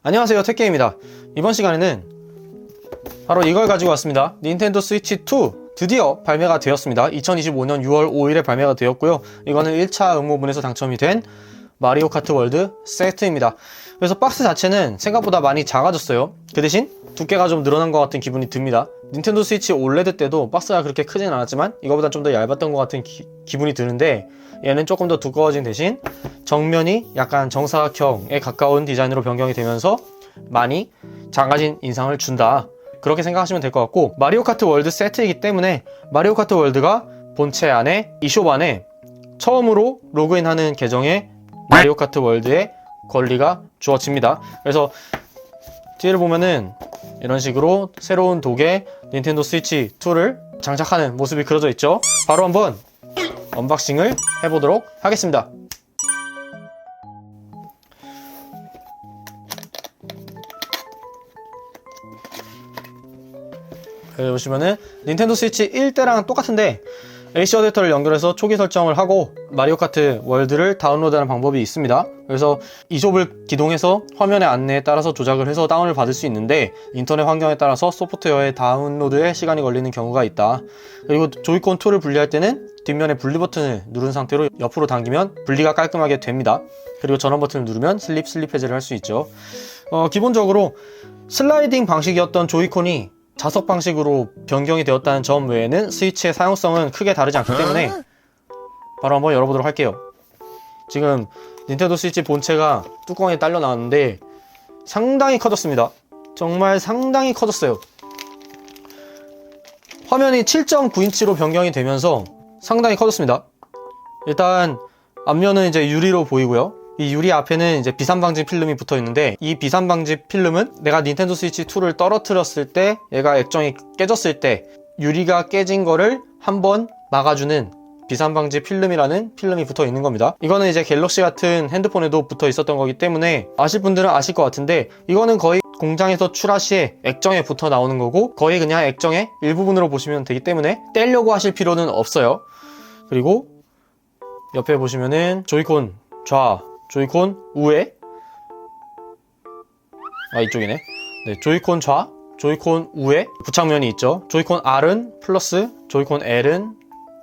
안녕하세요, 택게입니다. 이번 시간에는 바로 이걸 가지고 왔습니다. 닌텐도 스위치 2 드디어 발매가 되었습니다. 2025년 6월 5일에 발매가 되었고요. 이거는 1차 응모문에서 당첨이 된 마리오 카트 월드 세트입니다. 그래서 박스 자체는 생각보다 많이 작아졌어요. 그 대신 두께가 좀 늘어난 것 같은 기분이 듭니다. 닌텐도 스위치 올레드 때도 박스가 그렇게 크진 않았지만 이거보다 좀 더 얇았던 것 같은 기분이 드는데, 얘는 조금 더 두꺼워진 대신 정면이 약간 정사각형에 가까운 디자인으로 변경이 되면서 많이 작아진 인상을 준다, 그렇게 생각하시면 될 것 같고, 마리오 카트 월드 세트이기 때문에 마리오 카트 월드가 본체 안에 e숍 안에 처음으로 로그인하는 계정에 마리오 카트 월드의 권리가 주어집니다. 그래서 뒤를 보면은 이런 식으로 새로운 독에 닌텐도 스위치 2를 장착하는 모습이 그려져 있죠. 바로 한번 언박싱을 해보도록 하겠습니다. 여기 보시면은 닌텐도 스위치 1대랑 똑같은데 AC 어댑터를 연결해서 초기 설정을 하고 마리오 카트 월드를 다운로드하는 방법이 있습니다. 그래서 e숍을 기동해서 화면의 안내에 따라서 조작을 해서 다운을 받을 수 있는데, 인터넷 환경에 따라서 소프트웨어의 다운로드에 시간이 걸리는 경우가 있다. 그리고 조이콘 2를 분리할 때는 뒷면에 분리 버튼을 누른 상태로 옆으로 당기면 분리가 깔끔하게 됩니다. 그리고 전원 버튼을 누르면 슬립 해제를 할 수 있죠. 기본적으로 슬라이딩 방식이었던 조이콘이 자석 방식으로 변경이 되었다는 점 외에는 스위치의 사용성은 크게 다르지 않기 때문에 바로 한번 열어보도록 할게요. 지금 닌텐도 스위치 본체가 뚜껑에 딸려 나왔는데 상당히 커졌습니다. 정말 상당히 커졌어요. 화면이 7.9인치로 변경이 되면서 상당히 커졌습니다. 일단 앞면은 이제 유리로 보이고요. 이 유리 앞에는 이제 비산 방지 필름이 붙어 있는데, 이 비산 방지 필름은 내가 닌텐도 스위치 2를 떨어뜨렸을 때, 얘가 액정이 깨졌을 때 유리가 깨진 거를 한번 막아주는 비산 방지 필름이라는 필름이 붙어 있는 겁니다. 이거는 이제 갤럭시 같은 핸드폰에도 붙어 있었던 거기 때문에 아실 분들은 아실 것 같은데, 이거는 거의 공장에서 출하 시에 액정에 붙어 나오는 거고 거의 그냥 액정의 일부분으로 보시면 되기 때문에 떼려고 하실 필요는 없어요. 그리고 옆에 보시면은 조이콘 좌, 조이콘 우회, 이쪽이네. 네, 조이콘 좌, 조이콘 우회 부착면이 있죠. 조이콘 R은 플러스, 조이콘 L은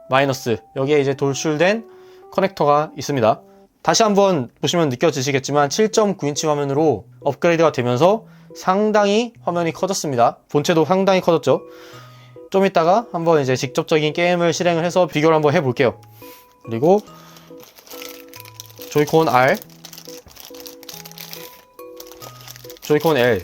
마이너스. 여기에 이제 돌출된 커넥터가 있습니다. 다시 한번 보시면 느껴지시겠지만 7.9인치 화면으로 업그레이드가 되면서 상당히 화면이 커졌습니다. 본체도 상당히 커졌죠. 좀 이따가 한번 이제 직접적인 게임을 실행을 해서 비교를 한번 해볼게요. 그리고 조이콘 R, 조이콘 L.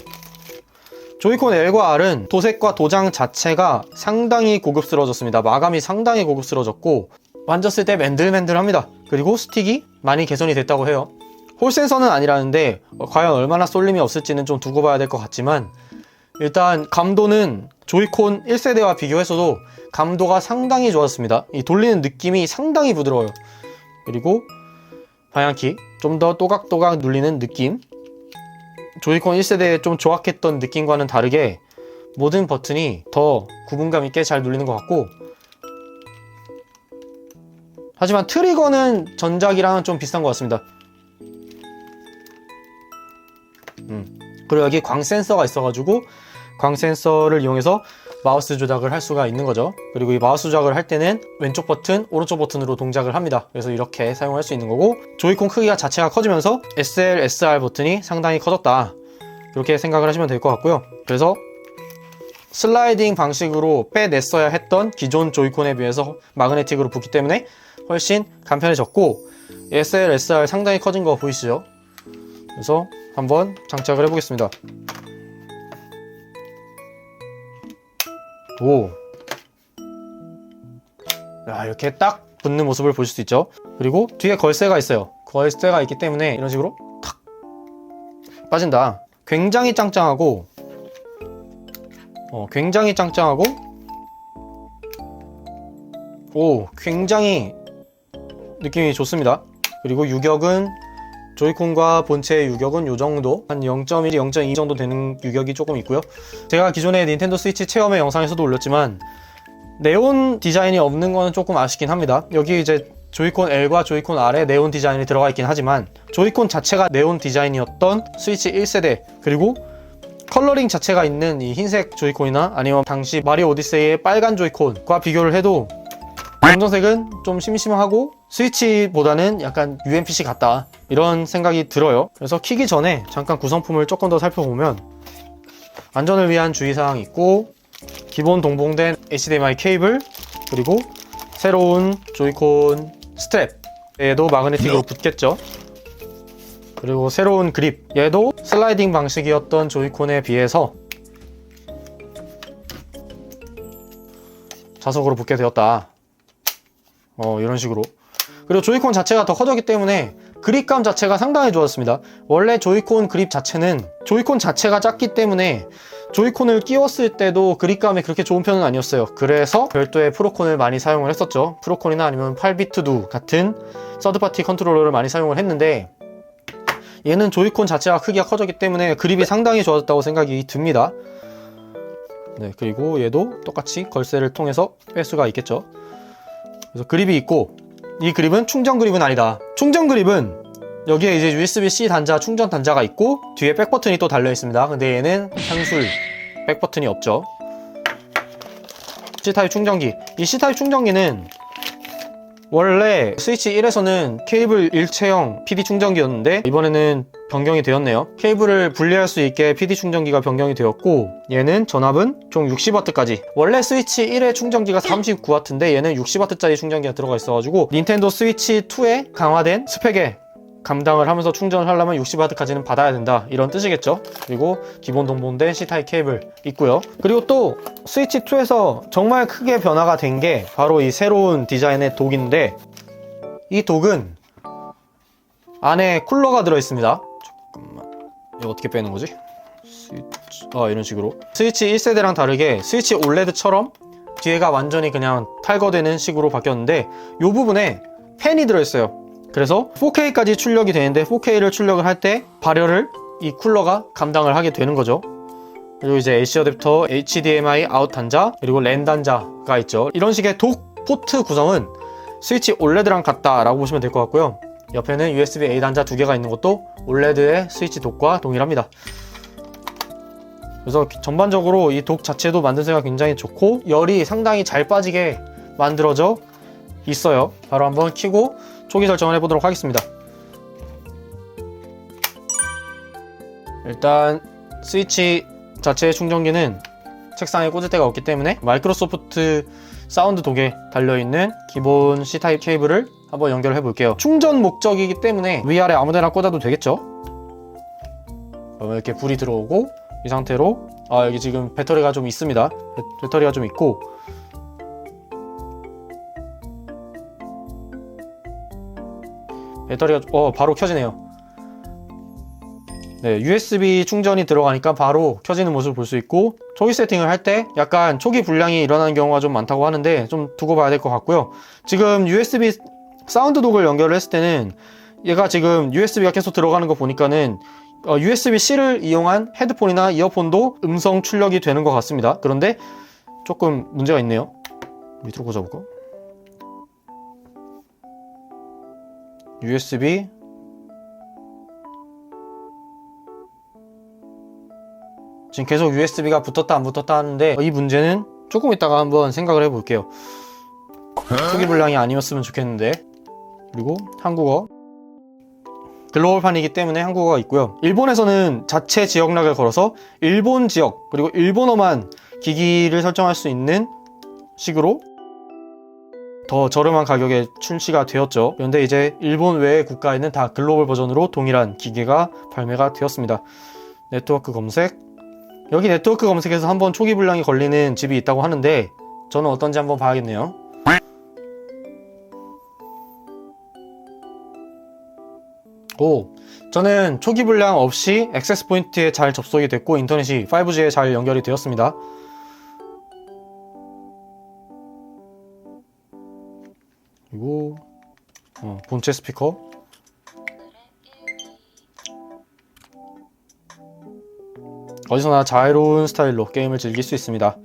조이콘 L과 R은 도색과 도장 자체가 상당히 고급스러워졌습니다. 마감이 상당히 고급스러워졌고 만졌을 때 맨들맨들합니다. 그리고 스틱이 많이 개선이 됐다고 해요. 홀 센서는 아니라는데 과연 얼마나 쏠림이 없을지는 좀 두고 봐야 될 것 같지만, 일단 감도는 조이콘 1세대와 비교해서도 감도가 상당히 좋았습니다. 이 돌리는 느낌이 상당히 부드러워요. 그리고 방향키 좀 더 또각또각 눌리는 느낌, 조이콘 1세대에 좀 조악했던 느낌과는 다르게 모든 버튼이 더 구분감 있게 잘 눌리는 것 같고, 하지만 트리거는 전작이랑은 좀 비슷한 것 같습니다. 그리고 여기 광 센서가 있어가지고 광 센서를 이용해서 마우스 조작을 할 수가 있는 거죠. 그리고 이 마우스 조작을 할 때는 왼쪽 버튼, 오른쪽 버튼으로 동작을 합니다. 그래서 이렇게 사용할 수 있는 거고, 조이콘 크기가 자체가 커지면서 SL, SR 버튼이 상당히 커졌다, 그렇게 생각을 하시면 될 것 같고요. 그래서 슬라이딩 방식으로 빼냈어야 했던 기존 조이콘에 비해서 마그네틱으로 붙기 때문에 훨씬 간편해졌고, SL, SR 상당히 커진 거 보이시죠? 그래서 한번 장착을 해보겠습니다. 오, 야, 이렇게 딱 붙는 모습을 보실 수 있죠. 그리고 뒤에 걸쇠가 있어요. 걸쇠가 있기 때문에 이런 식으로 탁 빠진다. 굉장히 짱짱하고 굉장히 느낌이 좋습니다. 그리고 유격은 조이콘과 본체의 유격은 요 정도, 한 0.1, 0.2 정도 되는 유격이 조금 있고요. 제가 기존에 닌텐도 스위치 체험의 영상에서도 올렸지만 네온 디자인이 없는 거는 조금 아쉽긴 합니다. 여기 이제 조이콘 L과 조이콘 R에 네온 디자인이 들어가 있긴 하지만 조이콘 자체가 네온 디자인이었던 스위치 1세대, 그리고 컬러링 자체가 있는 이 흰색 조이콘이나 아니면 당시 마리오 오디세이의 빨간 조이콘과 비교를 해도 검정색은 좀 심심하고 스위치보다는 약간 UMPC 같다, 이런 생각이 들어요. 그래서 키기 전에 잠깐 구성품을 조금 더 살펴보면 안전을 위한 주의사항이 있고, 기본 동봉된 HDMI 케이블, 그리고 새로운 조이콘 스트랩, 얘도 마그네틱으로 붙겠죠. 그리고 새로운 그립, 얘도 슬라이딩 방식이었던 조이콘에 비해서 자석으로 붙게 되었다, 이런 식으로. 그리고 조이콘 자체가 더 커졌기 때문에 그립감 자체가 상당히 좋았습니다. 원래 조이콘 그립 자체는 조이콘 자체가 작기 때문에 조이콘을 끼웠을 때도 그립감이 그렇게 좋은 편은 아니었어요. 그래서 별도의 프로콘을 많이 사용을 했었죠. 프로콘이나 아니면 8비트두 같은 서드파티 컨트롤러를 많이 사용을 했는데, 얘는 조이콘 자체가 크기가 커졌기 때문에 그립이 상당히 좋아졌다고 생각이 듭니다. 네, 그리고 얘도 똑같이 걸쇠를 통해서 뺄 수가 있겠죠. 그래서 그립이 있고, 이 그립은 충전 그립은 아니다. 충전 그립은 여기에 이제 USB-C 단자, 충전 단자가 있고 뒤에 백버튼이 또 달려 있습니다. 근데 얘는 향술 백버튼이 없죠. C타입 충전기. 이 C타입 충전기는 원래 스위치 1에서는 케이블 일체형 PD 충전기였는데 이번에는 변경이 되었네요. 케이블을 분리할 수 있게 PD 충전기가 변경이 되었고, 얘는 전압은 총 60W까지. 원래 스위치 1의 충전기가 39W인데 얘는 60W짜리 충전기가 들어가 있어가지고 닌텐도 스위치 2의 강화된 스펙에 감당을 하면서 충전을 하려면 60W까지는 받아야 된다, 이런 뜻이겠죠. 그리고 기본 동봉된 C타입 케이블 있고요. 그리고 또 스위치 2에서 정말 크게 변화가 된 게 바로 이 새로운 디자인의 독인데, 이 독은 안에 쿨러가 들어있습니다. 잠깐만, 이거 어떻게 빼는 거지? 이런 식으로 스위치 1세대랑 다르게 스위치 올레드처럼 뒤에가 완전히 그냥 탈거되는 식으로 바뀌었는데, 이 부분에 팬이 들어있어요. 그래서 4K까지 출력이 되는데 4K를 출력을 할 때 발열을 이 쿨러가 감당을 하게 되는 거죠. 그리고 이제 AC 어댑터, HDMI 아웃 단자, 그리고 랜 단자가 있죠. 이런 식의 독 포트 구성은 스위치 올레드랑 같다라고 보시면 될 것 같고요. 옆에는 USB-A 단자 2개가 있는 것도 올레드의 스위치 독과 동일합니다. 그래서 전반적으로 이 독 자체도 만듦새가 굉장히 좋고 열이 상당히 잘 빠지게 만들어져 있어요. 바로 한번 켜고 초기 설정을 해보도록 하겠습니다. 일단 스위치 자체의 충전기는 책상에 꽂을 데가 없기 때문에 마이크로소프트 사운드 독에 달려있는 기본 C타입 케이블을 한번 연결해 볼게요. 충전 목적이기 때문에 위아래 아무데나 꽂아도 되겠죠. 이렇게 불이 들어오고 이 상태로 여기 지금 배터리가 좀 있습니다. 배터리가 좀 있고, 배터리가 바로 켜지네요. 네, USB 충전이 들어가니까 바로 켜지는 모습을 볼 수 있고, 초기 세팅을 할 때 약간 초기 불량이 일어나는 경우가 좀 많다고 하는데 좀 두고 봐야 될 것 같고요. 지금 USB 사운드 독을 연결을 했을 때는 얘가 지금 USB가 계속 들어가는 거 보니까는 USB-C를 이용한 헤드폰이나 이어폰도 음성 출력이 되는 것 같습니다. 그런데 조금 문제가 있네요. 밑으로 꽂아볼까? USB 지금 계속 USB가 붙었다 안 붙었다 하는데 이 문제는 조금 이따가 한번 생각을 해볼게요. 초기 불량이 아니었으면 좋겠는데. 그리고 한국어 글로벌판이기 때문에 한국어가 있고요. 일본에서는 자체 지역락을 걸어서 일본 지역 그리고 일본어만 기기를 설정할 수 있는 식으로 더 저렴한 가격에 출시가 되었죠. 그런데 이제 일본 외의 국가에는 다 글로벌 버전으로 동일한 기기가 발매가 되었습니다. 네트워크 검색, 여기 네트워크 검색에서 한번 초기 불량이 걸리는 집이 있다고 하는데 저는 어떤지 한번 봐야겠네요. 저는 초기 불량 없이 액세스 포인트에 잘 접속이 됐고 인터넷이 5G에 잘 연결이 되었습니다. 그리고 본체 스피커, 어디서나 자유로운 스타일로 게임을 즐길 수 있습니다.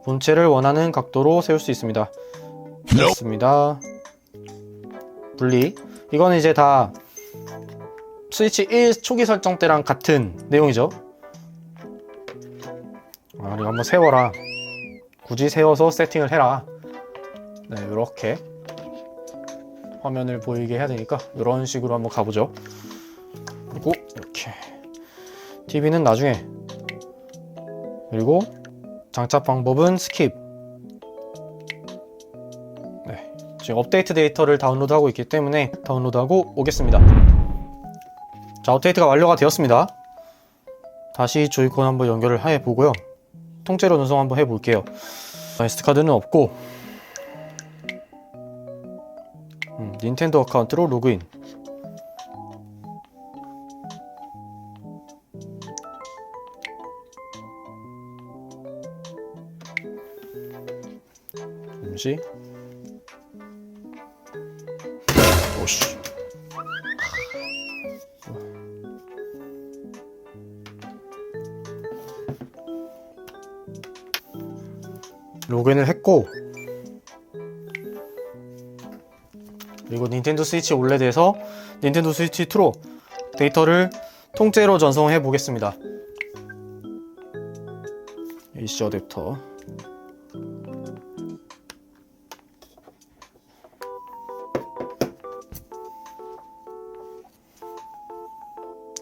본체를 원하는 각도로 세울 수 있습니다. 그렇습니다. 분리. 이거는 이제 다 스위치 1 초기 설정 때랑 같은 내용이죠. 이거 한번 세워라. 굳이 세워서 세팅을 해라. 네, 이렇게 화면을 보이게 해야 되니까 이런 식으로 한번 가보죠. 그리고 이렇게 TV는 나중에, 그리고 장착 방법은 스킵. 네, 지금 업데이트 데이터를 다운로드하고 있기 때문에 다운로드하고 오겠습니다. 자, 업데이트가 완료가 되었습니다. 다시 조이콘 한번 연결을 해 보고요. 통째로 전송 한번 해 볼게요. SD카드는 없고 닌텐도 어카운트로 로그인. 잠시. 오씨. 로그인을 했고, 그리고 닌텐도 스위치 올레드에서 닌텐도 스위치 2로 데이터를 통째로 전송해 보겠습니다. AC 어댑터.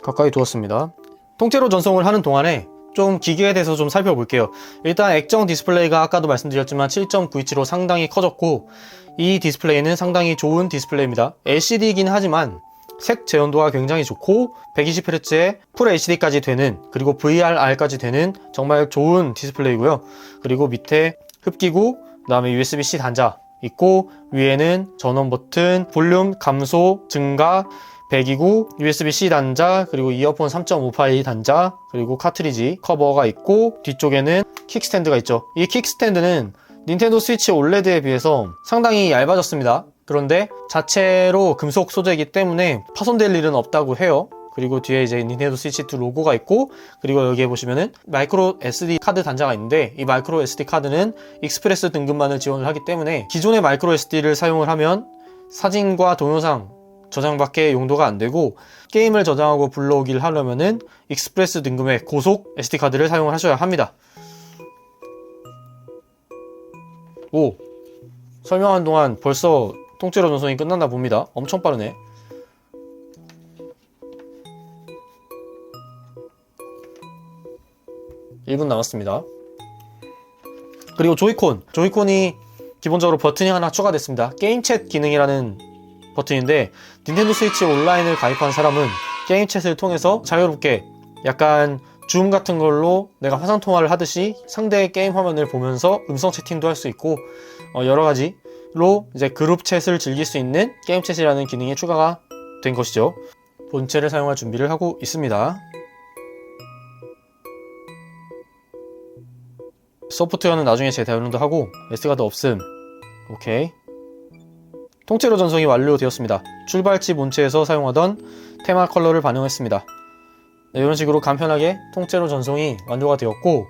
가까이 두었습니다. 통째로 전송을 하는 동안에 좀 기기에 대해서 좀 살펴볼게요. 일단 액정 디스플레이가 아까도 말씀드렸지만 7.9인치로 상당히 커졌고, 이 디스플레이는 상당히 좋은 디스플레이입니다. LCD이긴 하지만 색 재현도가 굉장히 좋고 120Hz의 풀 HD까지 되는, 그리고 VRR까지 되는 정말 좋은 디스플레이고요. 그리고 밑에 흡기구, 그 다음에 USB-C 단자 있고, 위에는 전원 버튼, 볼륨 감소, 증가, 배기구, USB-C 단자, 그리고 이어폰 3.5파이 단자, 그리고 카트리지 커버가 있고, 뒤쪽에는 킥스탠드가 있죠. 이 킥스탠드는 닌텐도 스위치 올레드에 비해서 상당히 얇아졌습니다. 그런데 자체로 금속 소재이기 때문에 파손될 일은 없다고 해요. 그리고 뒤에 이제 닌텐도 스위치 2 로고가 있고, 그리고 여기에 보시면은 마이크로 SD 카드 단자가 있는데, 이 마이크로 SD 카드는 익스프레스 등급만을 지원을 하기 때문에 기존의 마이크로 SD를 사용을 하면 사진과 동영상 저장밖에 용도가 안 되고, 게임을 저장하고 불러오기를 하려면은 익스프레스 등급의 고속 SD카드를 사용을 하셔야 합니다. 오, 설명하는 동안 벌써 통째로 전송이 끝났나 봅니다. 엄청 빠르네. (1분) 남았습니다. 그리고 조이콘이 기본적으로 버튼이 하나 추가됐습니다. 게임 챗 기능이라는 버튼인데, 닌텐도 스위치 온라인을 가입한 사람은 게임 챗을 통해서 자유롭게 약간 줌 같은 걸로 내가 화상 통화를 하듯이 상대의 게임 화면을 보면서 음성 채팅도 할 수 있고, 여러 가지로 이제 그룹 챗을 즐길 수 있는 게임 챗이라는 기능이 추가가 된 것이죠. 본체를 사용할 준비를 하고 있습니다. 소프트웨어는 나중에 재다운로드하고, SD카드 없음. 오케이. 통째로 전송이 완료되었습니다. 출발지 본체에서 사용하던 테마 컬러를 반영했습니다. 네, 이런 식으로 간편하게 통째로 전송이 완료가 되었고,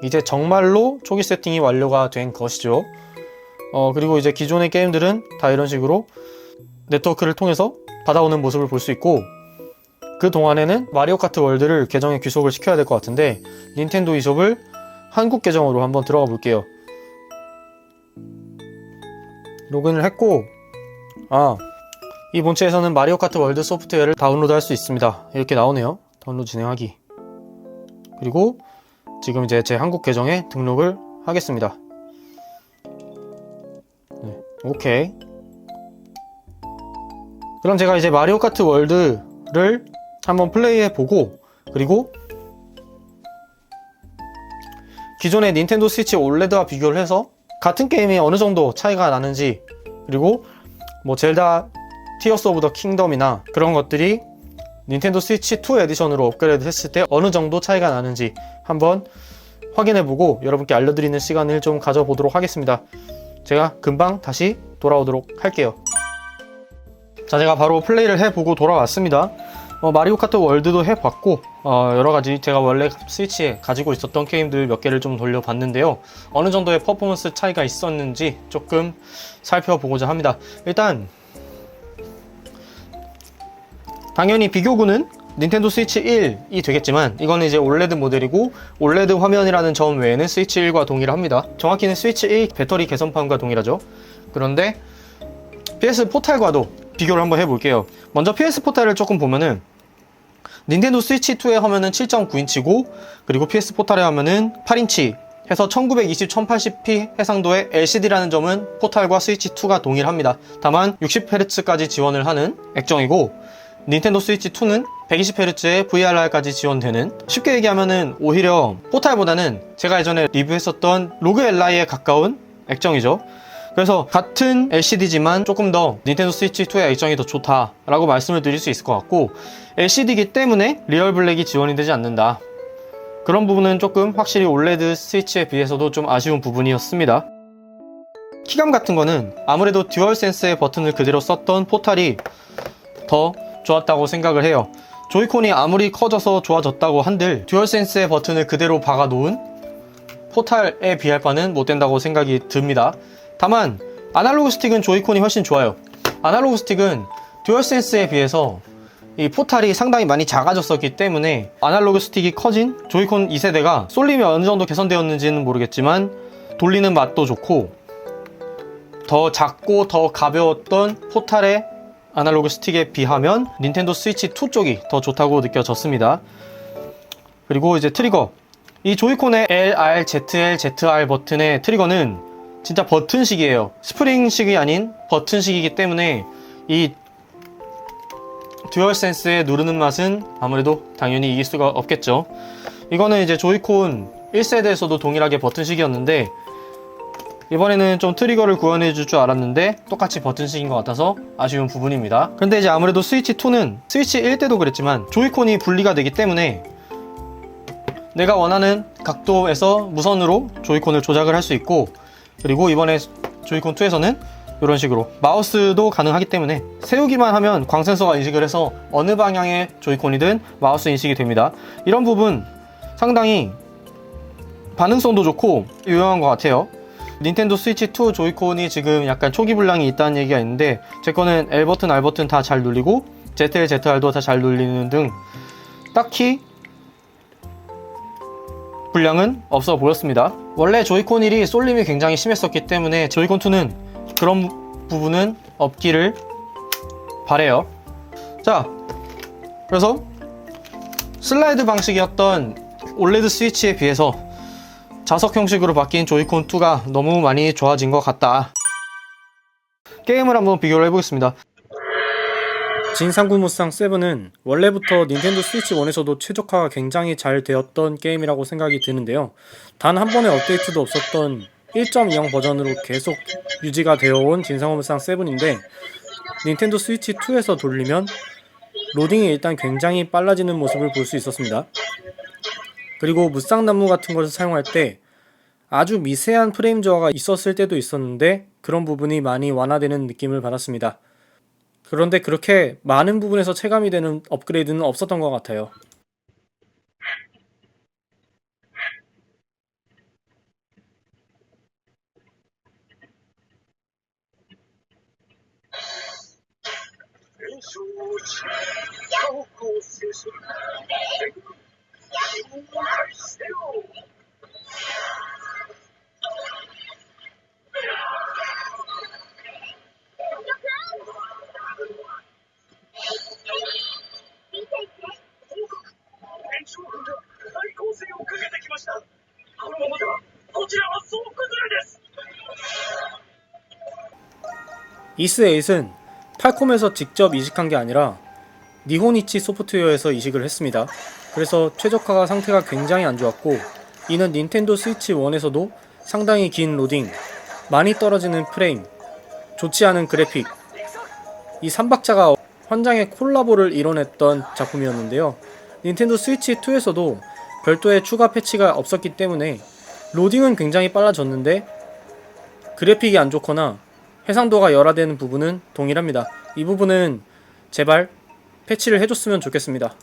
이제 정말로 초기 세팅이 완료가 된 것이죠. 그리고 이제 기존의 게임들은 다 이런 식으로 네트워크를 통해서 받아오는 모습을 볼 수 있고, 그 동안에는 마리오 카트 월드를 계정에 귀속을 시켜야 될 것 같은데, 닌텐도 이숍을 한국 계정으로 한번 들어가 볼게요. 로그인을 했고, 이 본체에서는 마리오 카트 월드 소프트웨어를 다운로드 할 수 있습니다. 이렇게 나오네요. 다운로드 진행하기. 그리고 지금 이제 제 한국 계정에 등록을 하겠습니다. 네, 오케이. 그럼 제가 이제 마리오 카트 월드를 한번 플레이해 보고, 그리고 기존의 닌텐도 스위치 올레드와 비교를 해서 같은 게임이 어느 정도 차이가 나는지, 그리고 뭐 젤다 티어스 오브 더 킹덤이나 그런 것들이 닌텐도 스위치 2 에디션으로 업그레이드 했을 때 어느 정도 차이가 나는지 한번 확인해보고 여러분께 알려드리는 시간을 좀 가져보도록 하겠습니다. 제가 금방 다시 돌아오도록 할게요. 자, 제가 바로 플레이를 해보고 돌아왔습니다. 마리오 카트 월드도 해봤고 여러가지 제가 원래 스위치에 가지고 있었던 게임들 몇 개를 좀 돌려봤는데요. 어느 정도의 퍼포먼스 차이가 있었는지 조금 살펴보고자 합니다. 일단 당연히 비교군은 닌텐도 스위치 1이 되겠지만 이거는 이제 올레드 모델이고 올레드 화면이라는 점 외에는 스위치 1과 동일합니다. 정확히는 스위치 1 배터리 개선판과 동일하죠. 그런데 PS 포탈과도 비교를 한번 해볼게요. 먼저 PS 포탈을 조금 보면은 닌텐도 스위치 2의 화면은 7.9인치고 그리고 PS 포탈의 화면은 8인치 해서 1920, 1080p 해상도의 LCD라는 점은 포탈과 스위치 2가 동일합니다. 다만 60Hz까지 지원을 하는 액정이고 닌텐도 스위치 2는 120Hz의 VRR까지 지원되는, 쉽게 얘기하면은 오히려 포탈보다는 제가 예전에 리뷰했었던 로그 LI에 가까운 액정이죠. 그래서 같은 LCD지만 조금 더 닌텐도 스위치 2의 액정이 더 좋다라고 말씀을 드릴 수 있을 것 같고, LCD이기 때문에 리얼 블랙이 지원이 되지 않는다. 그런 부분은 조금 확실히 올레드 스위치에 비해서도 좀 아쉬운 부분이었습니다. 키감 같은 거는 아무래도 듀얼 센스의 버튼을 그대로 썼던 포탈이 더 좋았다고 생각을 해요. 조이콘이 아무리 커져서 좋아졌다고 한들 듀얼 센스의 버튼을 그대로 박아 놓은 포탈에 비할 바는 못 된다고 생각이 듭니다. 다만 아날로그 스틱은 조이콘이 훨씬 좋아요. 아날로그 스틱은 듀얼 센스에 비해서 이 포탈이 상당히 많이 작아졌었기 때문에 아날로그 스틱이 커진 조이콘 2세대가 쏠림이 어느 정도 개선되었는지는 모르겠지만 돌리는 맛도 좋고 더 작고 더 가벼웠던 포탈의 아날로그 스틱에 비하면 닌텐도 스위치 2 쪽이 더 좋다고 느껴졌습니다. 그리고 이제 트리거, 이 조이콘의 LR, ZL, ZR 버튼의 트리거는 진짜 버튼식이에요. 스프링식이 아닌 버튼식이기 때문에 이 듀얼 센스의 누르는 맛은 아무래도 당연히 이길 수가 없겠죠. 이거는 이제 조이콘 1세대에서도 동일하게 버튼식이었는데 이번에는 좀 트리거를 구현해 줄 줄 알았는데 똑같이 버튼식인 것 같아서 아쉬운 부분입니다. 그런데 이제 아무래도 스위치 2는 스위치 1 때도 그랬지만 조이콘이 분리가 되기 때문에 내가 원하는 각도에서 무선으로 조이콘을 조작을 할 수 있고, 그리고 이번에 조이콘 2에서는 이런 식으로 마우스도 가능하기 때문에 세우기만 하면 광센서가 인식을 해서 어느 방향의 조이콘이든 마우스 인식이 됩니다. 이런 부분 상당히 반응성도 좋고 유용한 것 같아요. 닌텐도 스위치 2 조이콘이 지금 약간 초기 불량이 있다는 얘기가 있는데 제 거는 L버튼, R버튼 다 잘 눌리고 ZL, ZR도 다 잘 눌리는 등 딱히 불량은 없어 보였습니다. 원래 조이콘 1이 쏠림이 굉장히 심했었기 때문에 조이콘 2는 그런 부분은 없기를 바래요. 자, 그래서 슬라이드 방식이었던 올레드 스위치에 비해서 자석 형식으로 바뀐 조이콘 2가 너무 많이 좋아진 것 같다. 게임을 한번 비교를 해보겠습니다. 진상구무쌍 7은 원래부터 닌텐도 스위치 1에서도 최적화가 굉장히 잘 되었던 게임이라고 생각이 드는데요. 단 한 번의 업데이트도 없었던 1.0 버전으로 계속 유지가 되어온 진상구무쌍 7인데 닌텐도 스위치 2에서 돌리면 로딩이 일단 굉장히 빨라지는 모습을 볼 수 있었습니다. 그리고 무쌍나무 같은 것을 사용할 때 아주 미세한 프레임 저하가 있었을 때도 있었는데 그런 부분이 많이 완화되는 느낌을 받았습니다. 그런데 그렇게 많은 부분에서 체감이 되는 업그레이드는 없었던 것 같아요. 이스8은 팔콤에서 직접 이식한 게 아니라 니혼이치 소프트웨어에서 이식을 했습니다. 그래서 최적화가 상태가 굉장히 안 좋았고 이는 닌텐도 스위치 1에서도 상당히 긴 로딩, 많이 떨어지는 프레임, 좋지 않은 그래픽, 이 3박자가 환장의 콜라보를 이뤄냈던 작품이었는데요. 닌텐도 스위치 2에서도 별도의 추가 패치가 없었기 때문에 로딩은 굉장히 빨라졌는데 그래픽이 안 좋거나 해상도가 열화되는 부분은 동일합니다. 이 부분은 제발 패치를 해줬으면 좋겠습니다.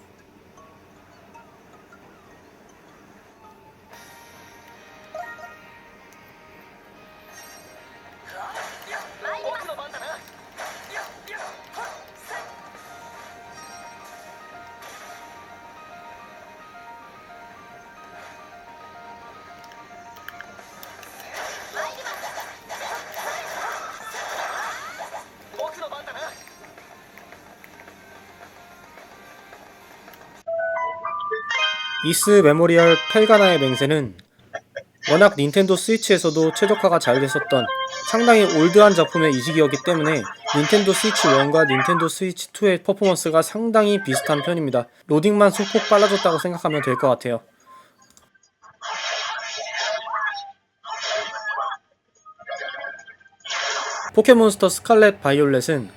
이스 메모리얼 펠가나의 맹세는 워낙 닌텐도 스위치에서도 최적화가 잘 됐었던 상당히 올드한 작품의 이식이었기 때문에 닌텐도 스위치 1과 닌텐도 스위치 2의 퍼포먼스가 상당히 비슷한 편입니다. 로딩만 소폭 빨라졌다고 생각하면 될 것 같아요. 포켓몬스터 스칼렛 바이올렛은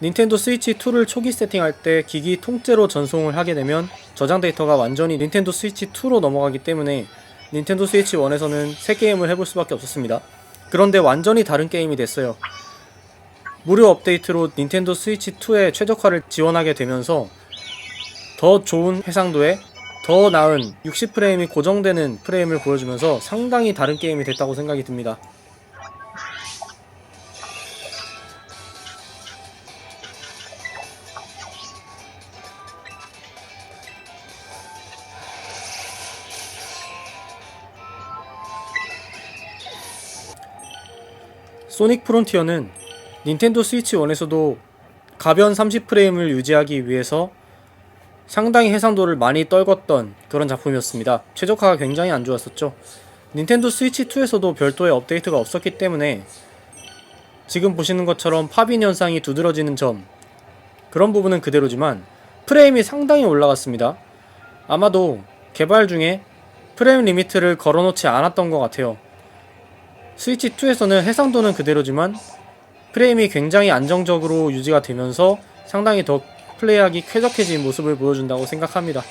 닌텐도 스위치 2를 초기 세팅할 때 기기 통째로 전송을 하게 되면 저장 데이터가 완전히 닌텐도 스위치 2로 넘어가기 때문에 닌텐도 스위치 1에서는 새 게임을 해볼 수밖에 없었습니다. 그런데 완전히 다른 게임이 됐어요. 무료 업데이트로 닌텐도 스위치 2의 최적화를 지원하게 되면서 더 좋은 해상도에 더 나은 60프레임이 고정되는 프레임을 보여주면서 상당히 다른 게임이 됐다고 생각이 듭니다. 소닉 프론티어는 닌텐도 스위치 1에서도 가변 30프레임을 유지하기 위해서 상당히 해상도를 많이 떨궜던 그런 작품이었습니다. 최적화가 굉장히 안 좋았었죠. 닌텐도 스위치 2에서도 별도의 업데이트가 없었기 때문에 지금 보시는 것처럼 팝인 현상이 두드러지는 점, 그런 부분은 그대로지만 프레임이 상당히 올라갔습니다. 아마도 개발 중에 프레임 리미트를 걸어놓지 않았던 것 같아요. 스위치2에서는 해상도는 그대로지만 프레임이 굉장히 안정적으로 유지가 되면서 상당히 더 플레이하기 쾌적해진 모습을 보여준다고 생각합니다.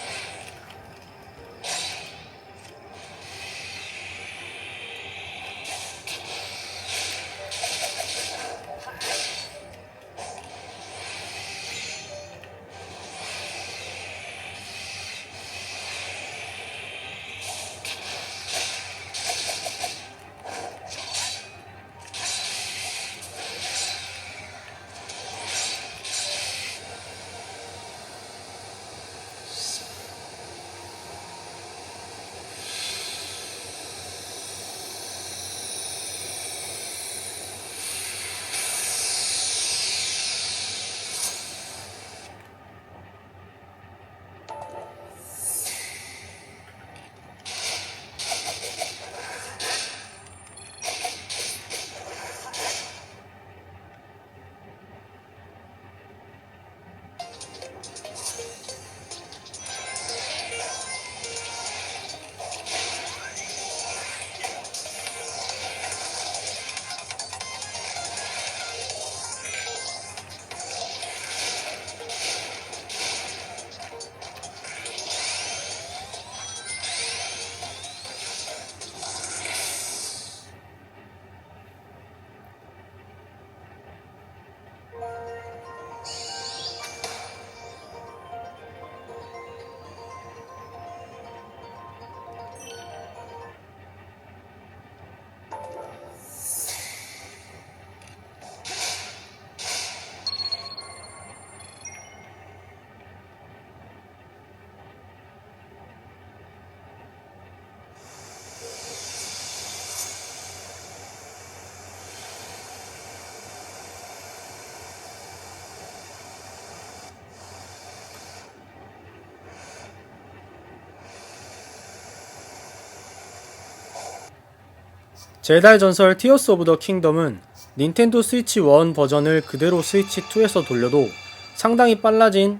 젤다의 전설 티어스 오브 더 킹덤은 닌텐도 스위치 1 버전을 그대로 스위치 2에서 돌려도 상당히 빨라진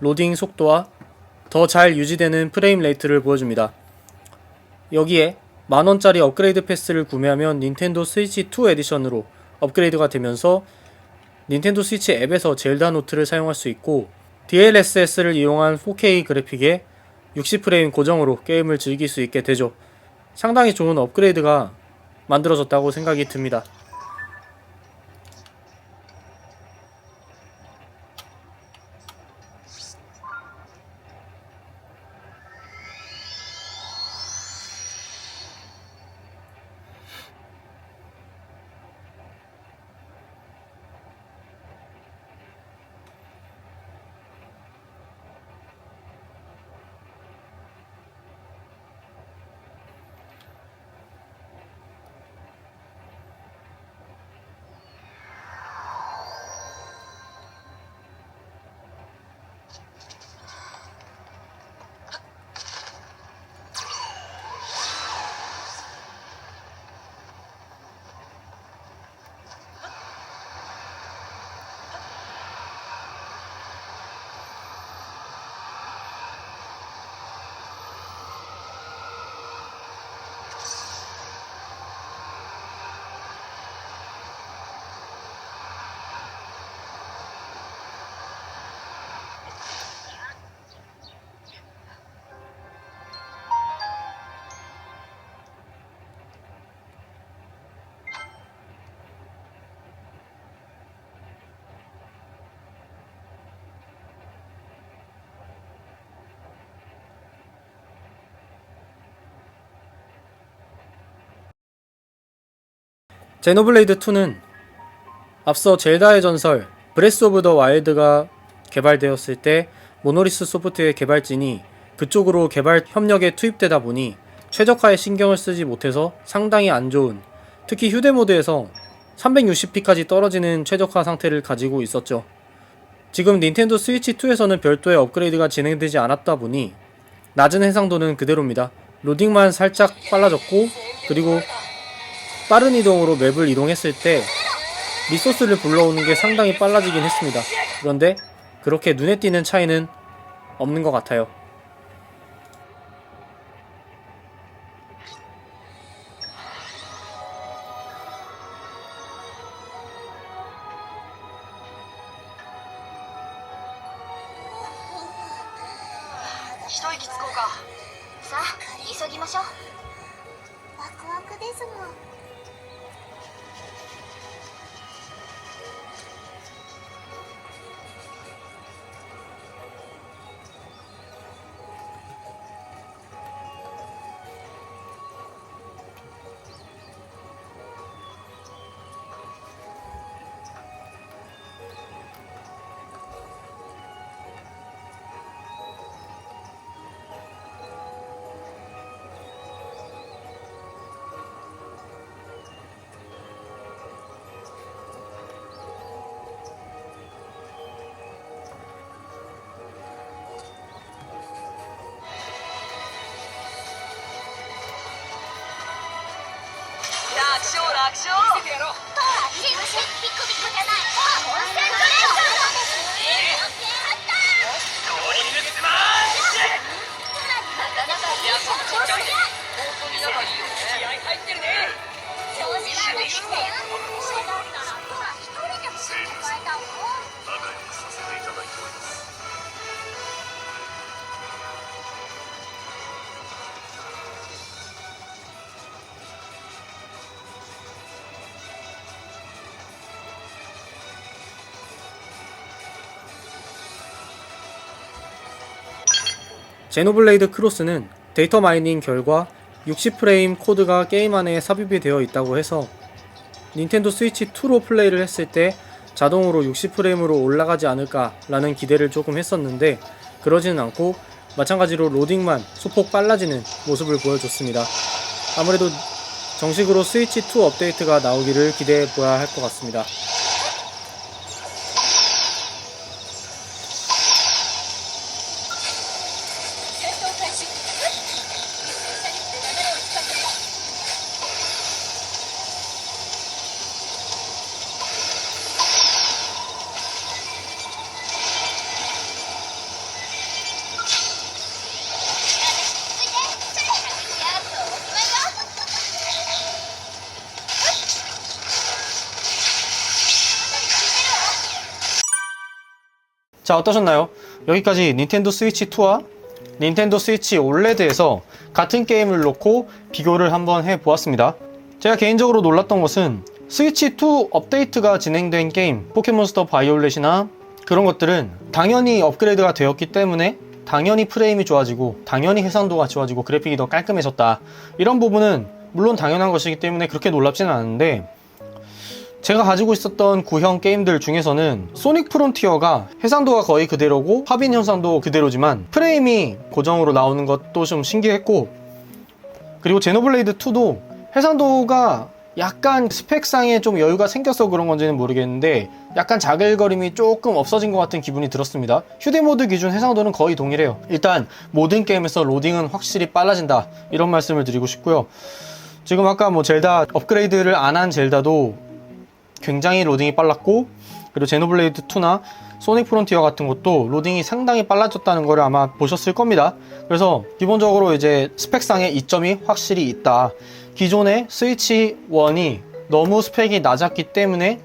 로딩 속도와 더 잘 유지되는 프레임 레이트를 보여줍니다. 여기에 만원짜리 업그레이드 패스를 구매하면 닌텐도 스위치 2 에디션으로 업그레이드가 되면서 닌텐도 스위치 앱에서 젤다 노트를 사용할 수 있고 DLSS를 이용한 4K 그래픽에 60프레임 고정으로 게임을 즐길 수 있게 되죠. 상당히 좋은 업그레이드가 만들어졌다고 생각이 듭니다. 제노블레이드 2는 앞서 젤다의 전설 브레스 오브 더 와일드가 개발되었을 때 모노리스 소프트의 개발진이 그쪽으로 개발 협력에 투입되다 보니 최적화에 신경을 쓰지 못해서 상당히 안 좋은, 특히 휴대모드에서 360p까지 떨어지는 최적화 상태를 가지고 있었죠. 지금 닌텐도 스위치 2에서는 별도의 업그레이드가 진행되지 않았다 보니 낮은 해상도는 그대로입니다. 로딩만 살짝 빨라졌고, 그리고 빠른 이동으로 맵을 이동했을 때 리소스를 불러오는 게 상당히 빨라지긴 했습니다. 그런데 그렇게 눈에 띄는 차이는 없는 것 같아요. 제노블레이드 크로스는 데이터 마이닝 결과 60프레임 코드가 게임 안에 삽입이 되어 있다고 해서 닌텐도 스위치 2로 플레이를 했을 때 자동으로 60프레임으로 올라가지 않을까 라는 기대를 조금 했었는데 그러지는 않고 마찬가지로 로딩만 소폭 빨라지는 모습을 보여줬습니다. 아무래도 정식으로 스위치 2 업데이트가 나오기를 기대해 보아야 할 것 같습니다. 자, 어떠셨나요? 여기까지 닌텐도 스위치 2와 닌텐도 스위치 올레드에서 같은 게임을 놓고 비교를 한번 해보았습니다. 제가 개인적으로 놀랐던 것은 스위치 2 업데이트가 진행된 게임 포켓몬스터 바이올렛이나 그런 것들은 당연히 업그레이드가 되었기 때문에 당연히 프레임이 좋아지고 당연히 해상도가 좋아지고 그래픽이 더 깔끔해졌다, 이런 부분은 물론 당연한 것이기 때문에 그렇게 놀랍지는 않은데, 제가 가지고 있었던 구형 게임들 중에서는 소닉 프론티어가 해상도가 거의 그대로고 화빈 현상도 그대로지만 프레임이 고정으로 나오는 것도 좀 신기했고, 그리고 제노블레이드 2도 해상도가 약간 스펙상에 좀 여유가 생겨서 그런 건지는 모르겠는데 약간 자글거림이 조금 없어진 것 같은 기분이 들었습니다. 휴대모드 기준 해상도는 거의 동일해요. 일단 모든 게임에서 로딩은 확실히 빨라진다, 이런 말씀을 드리고 싶고요. 지금 아까 뭐 젤다 업그레이드를 안 한 젤다도 굉장히 로딩이 빨랐고, 그리고 제노블레이드 2나 소닉 프론티어 같은 것도 로딩이 상당히 빨라졌다는 걸 아마 보셨을 겁니다. 그래서 기본적으로 이제 스펙상의 이점이 확실히 있다. 기존의 스위치 1이 너무 스펙이 낮았기 때문에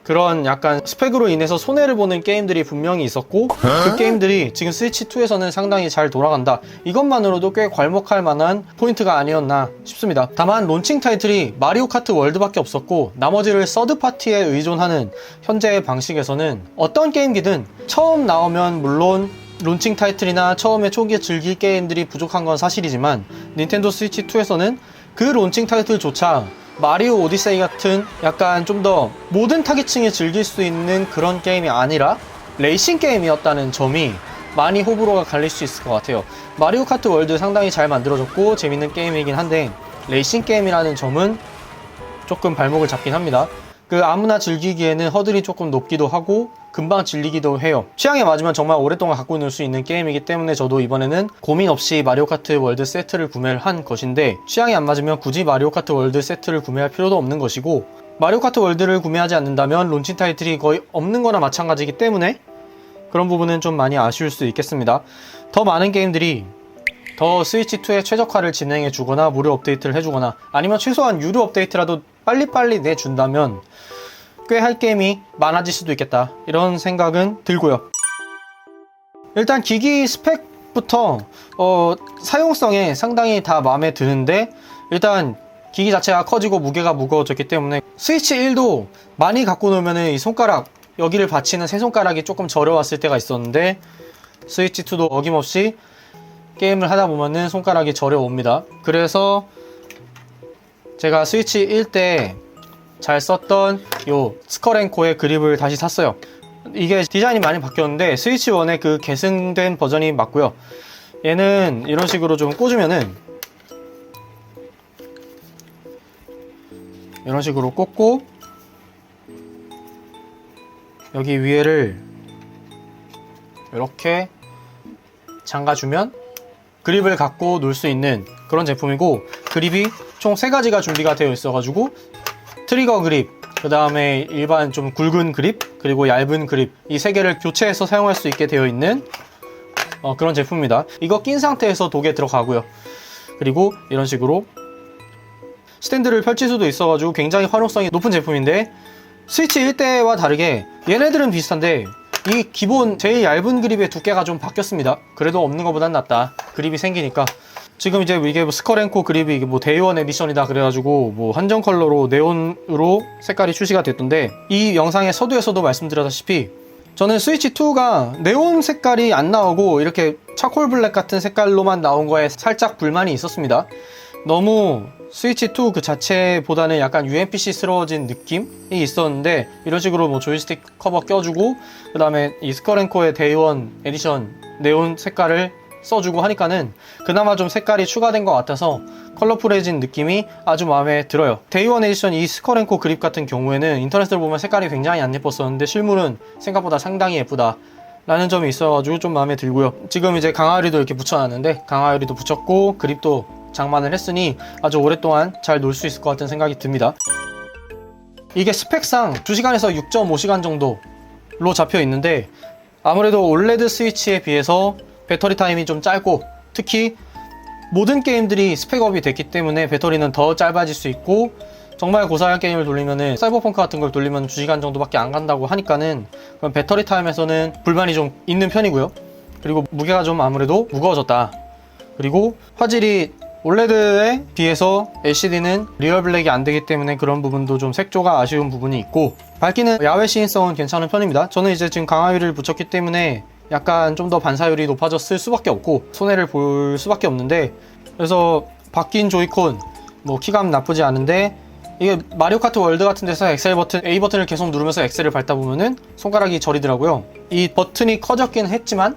그런 약간 스펙으로 인해서 손해를 보는 게임들이 분명히 있었고, 그 게임들이 지금 스위치 2에서는 상당히 잘 돌아간다, 이것만으로도 꽤 괄목할 만한 포인트가 아니었나 싶습니다. 다만 론칭 타이틀이 마리오 카트 월드밖에 없었고 나머지를 서드파티에 의존하는 현재의 방식에서는 어떤 게임기든 처음 나오면 물론 론칭 타이틀이나 처음에 초기에 즐길 게임들이 부족한 건 사실이지만 닌텐도 스위치 2에서는 그 론칭 타이틀조차 마리오 오디세이 같은 약간 좀 더 모든 타깃층이 즐길 수 있는 그런 게임이 아니라 레이싱 게임이었다는 점이 많이 호불호가 갈릴 수 있을 것 같아요. 마리오 카트 월드 상당히 잘 만들어졌고 재밌는 게임이긴 한데 레이싱 게임이라는 점은 조금 발목을 잡긴 합니다. 아무나 즐기기에는 허들이 조금 높기도 하고 금방 질리기도 해요. 취향에 맞으면 정말 오랫동안 갖고 놀 수 있는 게임이기 때문에 저도 이번에는 고민 없이 마리오 카트 월드 세트를 구매를 한 것인데, 취향이 안 맞으면 굳이 마리오 카트 월드 세트를 구매할 필요도 없는 것이고, 마리오 카트 월드를 구매하지 않는다면 론칭 타이틀이 거의 없는 거나 마찬가지이기 때문에 그런 부분은 좀 많이 아쉬울 수 있겠습니다. 더 많은 게임들이 더 스위치2의 최적화를 진행해 주거나 무료 업데이트를 해주거나 아니면 최소한 유료 업데이트라도 빨리빨리 내준다면 꽤 할 게임이 많아질 수도 있겠다, 이런 생각은 들고요. 일단 기기 스펙부터 사용성에 상당히 다 마음에 드는데, 일단 기기 자체가 커지고 무게가 무거워졌기 때문에 스위치 1도 많이 갖고 놀면은 이 손가락, 여기를 받치는 세 손가락이 조금 저려왔을 때가 있었는데 스위치 2도 어김없이 게임을 하다 보면은 손가락이 저려옵니다. 그래서 제가 스위치 1 때 잘 썼던 요 스컬앤코의 그립을 다시 샀어요. 이게 디자인이 많이 바뀌었는데 스위치 1의 그 계승된 버전이 맞고요. 얘는 이런 식으로 좀 꽂으면은 이런 식으로 꽂고 여기 위에를 이렇게 잠가주면 그립을 갖고 놀 수 있는 그런 제품이고, 그립이 총 3가지가 준비가 되어 있어가지고 트리거 그립, 그 다음에 일반 좀 굵은 그립, 그리고 얇은 그립, 이 3개를 교체해서 사용할 수 있게 되어 있는 그런 제품입니다. 이거 낀 상태에서 독에 들어가고요. 그리고 이런 식으로 스탠드를 펼칠 수도 있어가지고 굉장히 활용성이 높은 제품인데, 스위치 1대와 다르게 얘네들은 비슷한데 이 기본 제일 얇은 그립의 두께가 좀 바뀌었습니다. 그래도 없는 것보단 낫다, 그립이 생기니까. 지금 이제 이게 스컬앤코 그립이 이게 데이원 에디션이다 그래가지고 한정 컬러로 네온으로 색깔이 출시가 됐던데, 이 영상의 서두에서도 말씀드렸다시피 저는 스위치2가 네온 색깔이 안 나오고 이렇게 차콜 블랙 같은 색깔로만 나온 거에 살짝 불만이 있었습니다. 너무 스위치2 그 자체보다는 약간 UMPC스러워진 느낌이 있었는데, 이런 식으로 조이스틱 커버 껴주고 그 다음에 이 스컬앤코의 데이원 에디션 네온 색깔을 써주고 하니까는 그나마 좀 색깔이 추가된 것 같아서 컬러풀해진 느낌이 아주 마음에 들어요. 데이원 에디션 이 스컬앤코 그립 같은 경우에는 인터넷으로 보면 색깔이 굉장히 안 예뻤었는데 실물은 생각보다 상당히 예쁘다 라는 점이 있어가지고 좀 마음에 들고요. 지금 이제 강화유리도 이렇게 붙여놨는데 강화유리도 붙였고 그립도 장만을 했으니 아주 오랫동안 잘 놀 수 있을 것 같은 생각이 듭니다. 이게 스펙상 2시간에서 6.5시간 정도로 잡혀 있는데, 아무래도 올레드 스위치에 비해서 배터리 타임이 좀 짧고, 특히 모든 게임들이 스펙업이 됐기 때문에 배터리는 더 짧아질 수 있고, 정말 고사양 게임을 돌리면은 사이버펑크 같은 걸 돌리면 2시간 정도밖에 안 간다고 하니까는 그럼 배터리 타임에서는 불만이 좀 있는 편이고요. 그리고 무게가 좀 아무래도 무거워졌다. 그리고 화질이 올레드에 비해서 LCD는 리얼 블랙이 안 되기 때문에 그런 부분도 좀 색조가 아쉬운 부분이 있고, 밝기는 야외 시인성은 괜찮은 편입니다. 저는 이제 지금 강화유리를 붙였기 때문에 약간 좀 더 반사율이 높아졌을 수밖에 없고 손해를 볼 수밖에 없는데, 그래서 바뀐 조이콘 키감 나쁘지 않은데, 이게 마리오 카트 월드 같은 데서 엑셀 버튼, A 버튼을 계속 누르면서 엑셀을 밟다 보면은 손가락이 저리더라고요. 이 버튼이 커졌긴 했지만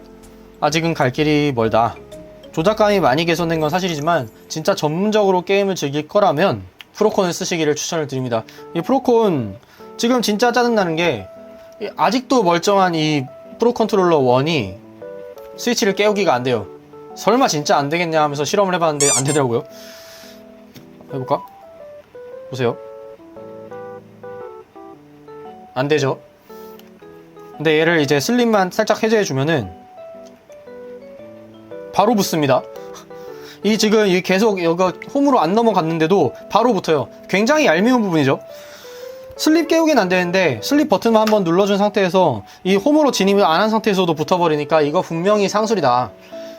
아직은 갈 길이 멀다. 조작감이 많이 개선된 건 사실이지만 진짜 전문적으로 게임을 즐길 거라면 프로콘을 쓰시기를 추천을 드립니다. 이 프로콘 지금 진짜 짜증나는 게 아직도 멀쩡한 이 프로 컨트롤러 1이 스위치를 깨우기가 안 돼요. 설마 진짜 안 되겠냐 하면서 실험을 해봤는데 안 되더라고요. 해볼까? 보세요. 안 되죠? 근데 얘를 이제 슬립만 살짝 해제해주면은 바로 붙습니다. 이 지금 이 계속 여기가 홈으로 안 넘어갔는데도 바로 붙어요. 굉장히 얄미운 부분이죠. 슬립 깨우긴 안 되는데 슬립 버튼만 한번 눌러준 상태에서 이 홈으로 진입을 안 한 상태에서도 붙어버리니까 이거 분명히 상술이다.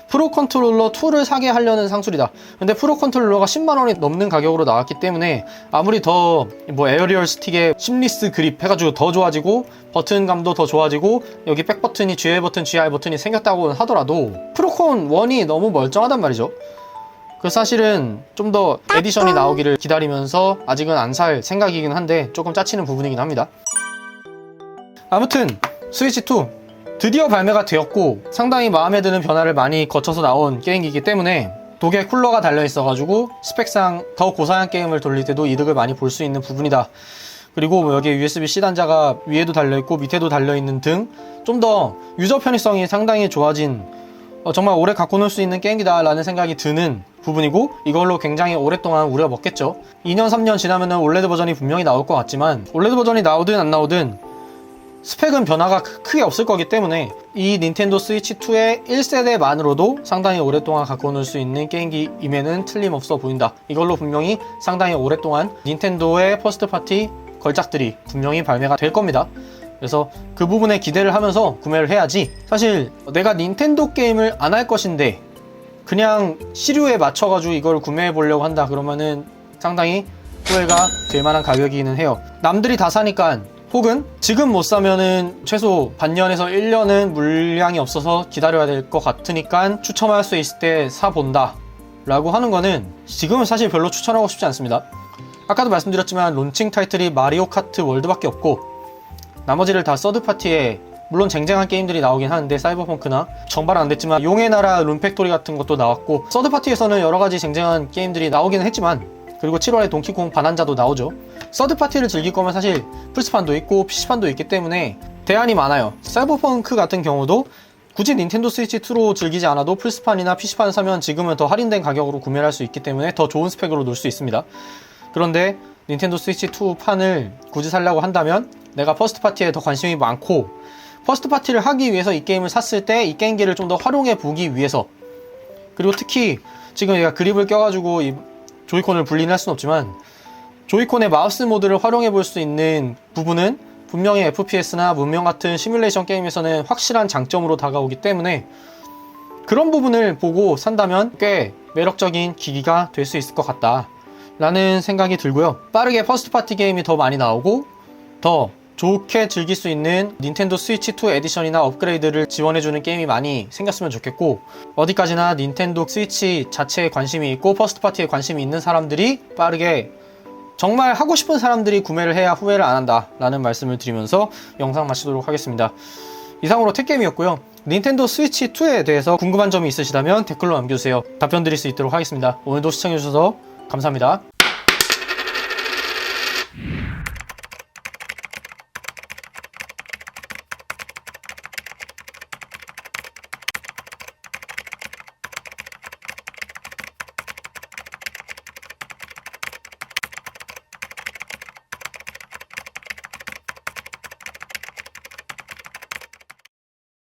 프로 컨트롤러 2를 사게 하려는 상술이다. 근데 프로 컨트롤러가 10만원이 넘는 가격으로 나왔기 때문에 아무리 더 에어리얼 스틱의 심리스 그립 해가지고 더 좋아지고 버튼감도 더 좋아지고 여기 백 버튼이 GL 버튼, GR 버튼이 생겼다고 하더라도 프로콘 1이 너무 멀쩡하단 말이죠. 그래서 사실은 좀 더 에디션이 나오기를 기다리면서 아직은 안 살 생각이긴 한데 조금 짜치는 부분이긴 합니다. 아무튼 스위치2 드디어 발매가 되었고 상당히 마음에 드는 변화를 많이 거쳐서 나온 게임이기 때문에 독에 쿨러가 달려있어가지고 스펙상 더 고사양 게임을 돌릴 때도 이득을 많이 볼 수 있는 부분이다. 그리고 뭐 여기에 USB-C 단자가 위에도 달려있고 밑에도 달려있는 등 좀 더 유저 편의성이 상당히 좋아진 정말 오래 갖고 놀 수 있는 게임이다 라는 생각이 드는 부분이고, 이걸로 굉장히 오랫동안 우려먹겠죠. 2년 3년 지나면은 올레드 버전이 분명히 나올 것 같지만 올레드 버전이 나오든 안 나오든 스펙은 변화가 크게 없을 거기 때문에 이 닌텐도 스위치2의 1세대만으로도 상당히 오랫동안 갖고 놀 수 있는 게임기임에는 틀림없어 보인다. 이걸로 분명히 상당히 오랫동안 닌텐도의 퍼스트 파티 걸작들이 분명히 발매가 될 겁니다. 그래서 그 부분에 기대를 하면서 구매를 해야지, 사실 내가 닌텐도 게임을 안 할 것인데 그냥 시류에 맞춰가지고 이걸 구매해 보려고 한다 그러면은 상당히 후회가 될 만한 가격이기는 해요. 남들이 다 사니까, 혹은 지금 못 사면은 최소 반년에서 1년은 물량이 없어서 기다려야 될 것 같으니까 추첨할 수 있을 때 사본다 라고 하는 거는 지금은 사실 별로 추천하고 싶지 않습니다. 아까도 말씀드렸지만 론칭 타이틀이 마리오 카트 월드밖에 없고 나머지를 다 서드파티에, 물론 쟁쟁한 게임들이 나오긴 하는데 사이버펑크나 정발은 안 됐지만 용의 나라 룬팩토리 같은 것도 나왔고, 서드파티에서는 여러가지 쟁쟁한 게임들이 나오기는 했지만, 그리고 7월에 동키콩 반환자도 나오죠. 서드파티를 즐길 거면 사실 플스판도 있고 PC판도 있기 때문에 대안이 많아요. 사이버펑크 같은 경우도 굳이 닌텐도 스위치2로 즐기지 않아도 플스판이나 PC판 사면 지금은 더 할인된 가격으로 구매를 할 수 있기 때문에 더 좋은 스펙으로 놀 수 있습니다. 그런데 닌텐도 스위치2 판을 굳이 살려고 한다면 내가 퍼스트 파티에 더 관심이 많고, 퍼스트 파티를 하기 위해서 이 게임을 샀을 때 이 게임기를 좀 더 활용해 보기 위해서, 그리고 특히 지금 얘가 그립을 껴가지고 이 조이콘을 분리할 수는 없지만 조이콘의 마우스 모드를 활용해 볼 수 있는 부분은 분명히 FPS나 문명 같은 시뮬레이션 게임에서는 확실한 장점으로 다가오기 때문에 그런 부분을 보고 산다면 꽤 매력적인 기기가 될 수 있을 것 같다 라는 생각이 들고요. 빠르게 퍼스트 파티 게임이 더 많이 나오고 더 좋게 즐길 수 있는 닌텐도 스위치2 에디션이나 업그레이드를 지원해주는 게임이 많이 생겼으면 좋겠고, 어디까지나 닌텐도 스위치 자체에 관심이 있고 퍼스트 파티에 관심이 있는 사람들이 빠르게, 정말 하고 싶은 사람들이 구매를 해야 후회를 안 한다 라는 말씀을 드리면서 영상 마치도록 하겠습니다. 이상으로 택게임이었고요. 닌텐도 스위치2에 대해서 궁금한 점이 있으시다면 댓글로 남겨주세요. 답변 드릴 수 있도록 하겠습니다. 오늘도 시청해주셔서 감사합니다.